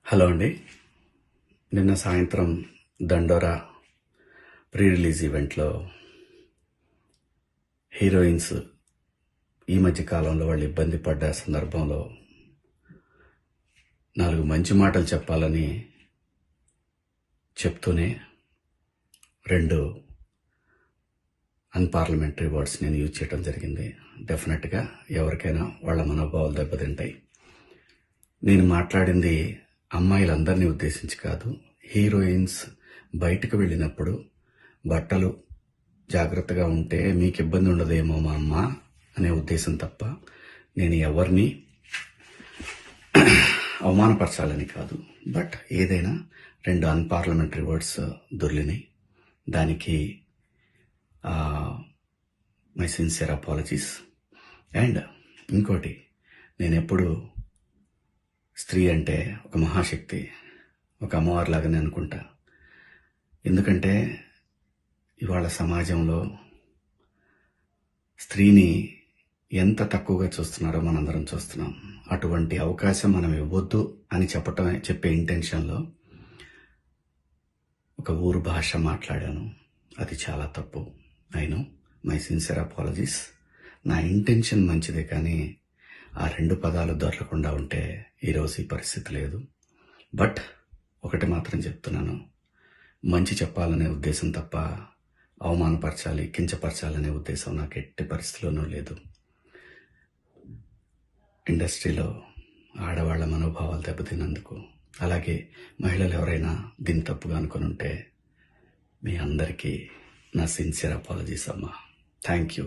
Hello అండి. నిన్న సాయంత్రం దండోరా ప్రీ రిలీజ్ ఈవెంట్లో హీరోయిన్స్ ఈ మధ్య కాలంలో వాళ్ళు ఇబ్బంది పడ్డ సందర్భంలో 4 మంచి మాటలు చెప్పాలని చెప్తూనే 2 అన్పార్లమెంటరీ వర్డ్స్ నేను యూజ్ చేయడం జరిగింది. డెఫినెట్గా ఎవరికైనా వాళ్ళ మనోభావాలు దెబ్బతింటాయి. నేను మాట్లాడింది అమ్మాయిలందరినీ ఉద్దేశించి కాదు. హీరోయిన్స్ బయటకు వెళ్ళినప్పుడు బట్టలు జాగ్రత్తగా ఉంటే మీకు ఇబ్బంది ఉండదేమో మా అమ్మ అనే ఉద్దేశం తప్ప నేను ఎవరిని అవమానపరచాలని కాదు. బట్ ఏదైనా 2 అన్పార్లమెంటరీ వర్డ్స్ దొర్లినాయి. దానికి మై సిన్సియర్ అపాలజీస్. అండ్ ఇంకోటి, నేను ఎప్పుడు స్త్రీ అంటే ఒక మహాశక్తి, ఒక అమ్మవారిలాగానే అనుకుంటా. ఎందుకంటే ఇవాళ సమాజంలో స్త్రీని ఎంత తక్కువగా చూస్తున్నారో మనందరం చూస్తున్నాం. అటువంటి అవకాశం మనం ఇవ్వద్దు అని చెప్పే ఇంటెన్షన్లో ఒక ఊరు భాష మాట్లాడాను. అది చాలా తప్పు. I know, my sincere apologies. నా ఇంటెన్షన్ మంచిదే, కానీ ఆ 2 పదాలు దొరకకుండా ఉంటే ఈరోజు ఈ పరిస్థితి లేదు. బట్ ఒకటి మాత్రం చెప్తున్నాను, మంచి చెప్పాలనే ఉద్దేశం తప్ప అవమానపరచాలి, కించపరచాలనే ఉద్దేశం నాకు ఎట్టి పరిస్థితిలోనూ లేదు. ఇండస్ట్రీలో ఆడవాళ్ల మనోభావాలు దెబ్బతిన్నందుకు, అలాగే మహిళలు ఎవరైనా దీన్ని తప్పుగా అనుకుని ఉంటే మీ అందరికీ నా సిన్సియర్ అపాలజీస్ అమ్మా. Thank you.